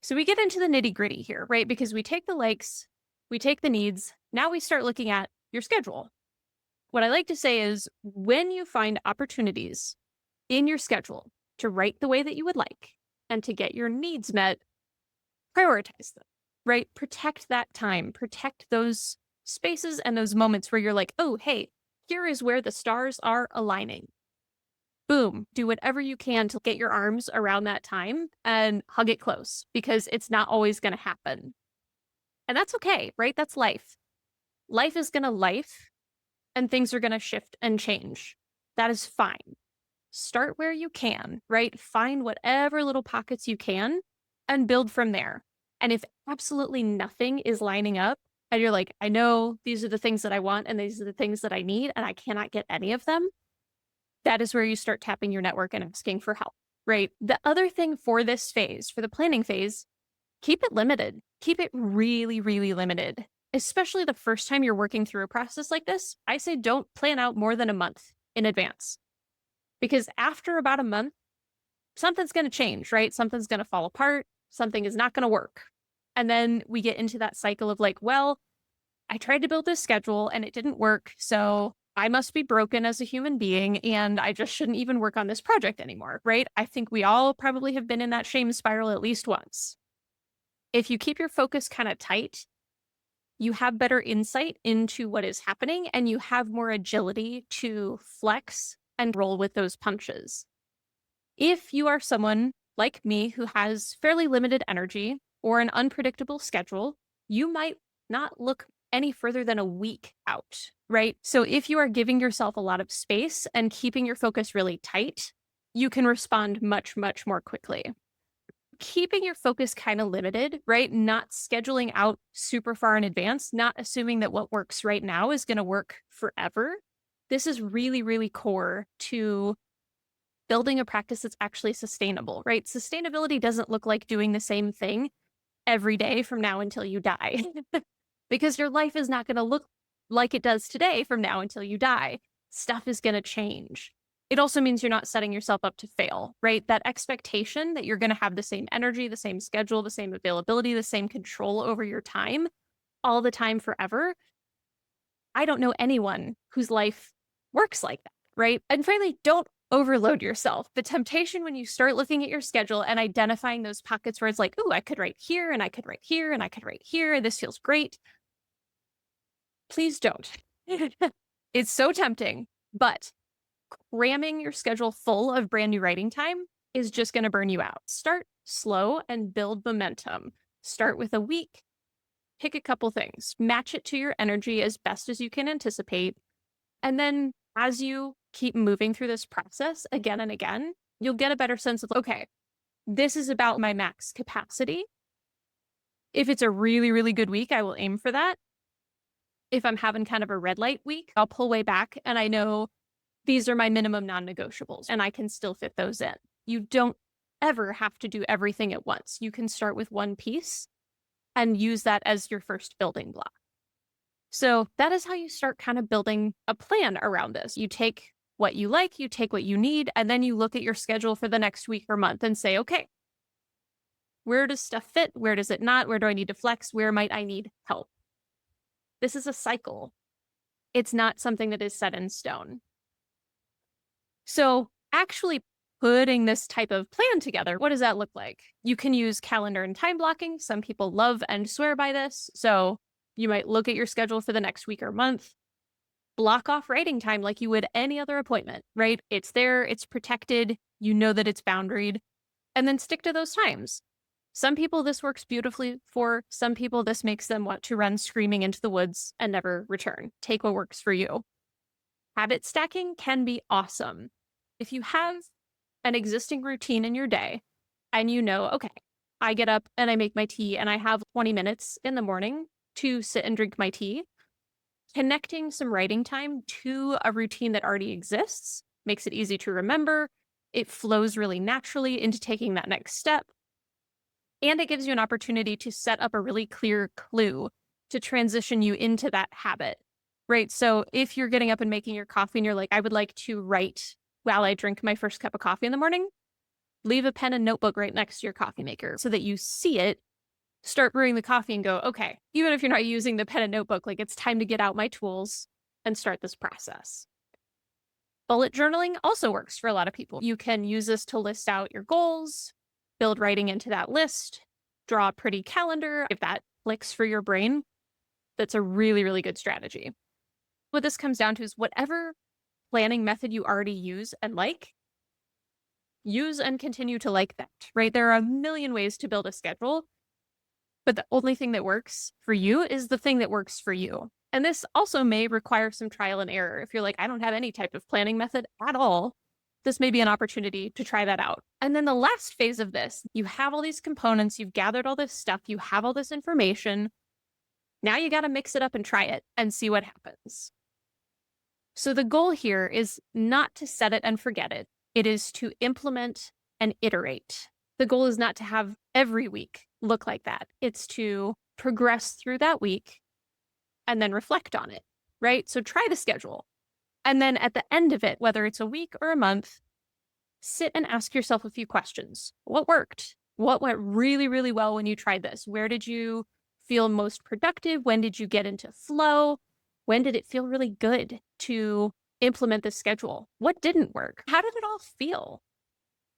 So we get into the nitty gritty here, right? Because we take the likes, we take the needs. Now we start looking at your schedule. What I like to say is when you find opportunities in your schedule to write the way that you would like and to get your needs met, prioritize them, right? Protect that time, protect those spaces and those moments where you're like, oh, hey, here is where the stars are aligning. Boom, do whatever you can to get your arms around that time and hug it close because it's not always going to happen. And that's okay, right? That's life. Life is going to life and things are going to shift and change. That is fine. Start where you can, right? Find whatever little pockets you can and build from there. And if absolutely nothing is lining up, and you're like, I know these are the things that I want and these are the things that I need, and I cannot get any of them, that is where you start tapping your network and asking for help, right? The other thing for this phase, for the planning phase, keep it limited. Keep it really, really limited, especially the first time you're working through a process like this. I say don't plan out more than a month in advance because after about a month, something's going to change, right? Something's going to fall apart. Something is not going to work. And then we get into that cycle of like, well, I tried to build this schedule and it didn't work. So I must be broken as a human being and I just shouldn't even work on this project anymore, right? I think we all probably have been in that shame spiral at least once. If you keep your focus kind of tight, you have better insight into what is happening and you have more agility to flex and roll with those punches. If you are someone like me who has fairly limited energy or an unpredictable schedule, you might not look any further than a week out, right? So if you are giving yourself a lot of space and keeping your focus really tight, you can respond much, much more quickly. Keeping your focus kind of limited, right? Not scheduling out super far in advance, not assuming that what works right now is going to work forever. This is really, really core to building a practice that's actually sustainable, right? Sustainability doesn't look like doing the same thing every day from now until you die because your life is not going to look like it does today from now until you die. Stuff is going to change. It also means you're not setting yourself up to fail, right? That expectation that you're going to have the same energy, the same schedule, the same availability, the same control over your time all the time forever. I don't know anyone whose life works like that, right? And finally, don't overload yourself. The temptation when you start looking at your schedule and identifying those pockets where it's like, oh, I could write here and I could write here and I could write here, and this feels great. Please don't. It's so tempting, but cramming your schedule full of brand new writing time is just going to burn you out. Start slow and build momentum. Start with a week, pick a couple things, match it to your energy as best as you can anticipate. And then as you keep moving through this process again and again, you'll get a better sense of, okay, this is about my max capacity. If it's a really, really good week, I will aim for that. If I'm having kind of a red light week, I'll pull way back and I know these are my minimum non negotiables and I can still fit those in. You don't ever have to do everything at once. You can start with one piece and use that as your first building block. So that is how you start kind of building a plan around this. You take what you like, you take what you need, and then you look at your schedule for the next week or month and say, okay, where does stuff fit? Where does it not? Where do I need to flex? Where might I need help? This is a cycle. It's not something that is set in stone. So actually putting this type of plan together, what does that look like? You can use calendar and time blocking. Some people love and swear by this. So you might look at your schedule for the next week or month, block off writing time like you would any other appointment, right? It's there, it's protected, you know that it's boundaried, and then stick to those times. Some people this works beautifully for, some people this makes them want to run screaming into the woods and never return. Take what works for you. Habit stacking can be awesome. If you have an existing routine in your day and you know, okay, I get up and I make my tea and I have 20 minutes in the morning to sit and drink my tea, connecting some writing time to a routine that already exists makes it easy to remember. It flows really naturally into taking that next step. And it gives you an opportunity to set up a really clear clue to transition you into that habit, right? So if you're getting up and making your coffee and you're like, I would like to write while I drink my first cup of coffee in the morning, Leave a pen and notebook right next to your coffee maker so that you see it, start brewing the coffee and go, okay, even if you're not using the pen and notebook, like it's time to get out my tools and start this process. Bullet journaling also works for a lot of people. You can use this to list out your goals, build writing into that list, draw a pretty calendar. If that clicks for your brain, that's a really, really good strategy. What this comes down to is whatever planning method you already use and like, use and continue to like that, right? There are a million ways to build a schedule, but the only thing that works for you is the thing that works for you. And this also may require some trial and error. If you're like, I don't have any type of planning method at all, this may be an opportunity to try that out. And then the last phase of this, you have all these components, you've gathered all this stuff, you have all this information. Now you got to mix it up and try it and see what happens. So the goal here is not to set it and forget it. It is to implement and iterate. The goal is not to have every week look like that. It's to progress through that week and then reflect on it, right? So try the schedule. And then at the end of it, whether it's a week or a month, sit and ask yourself a few questions. What worked? What went really, really well when you tried this? Where did you feel most productive? When did you get into flow? When did it feel really good to implement this schedule? What didn't work? How did it all feel?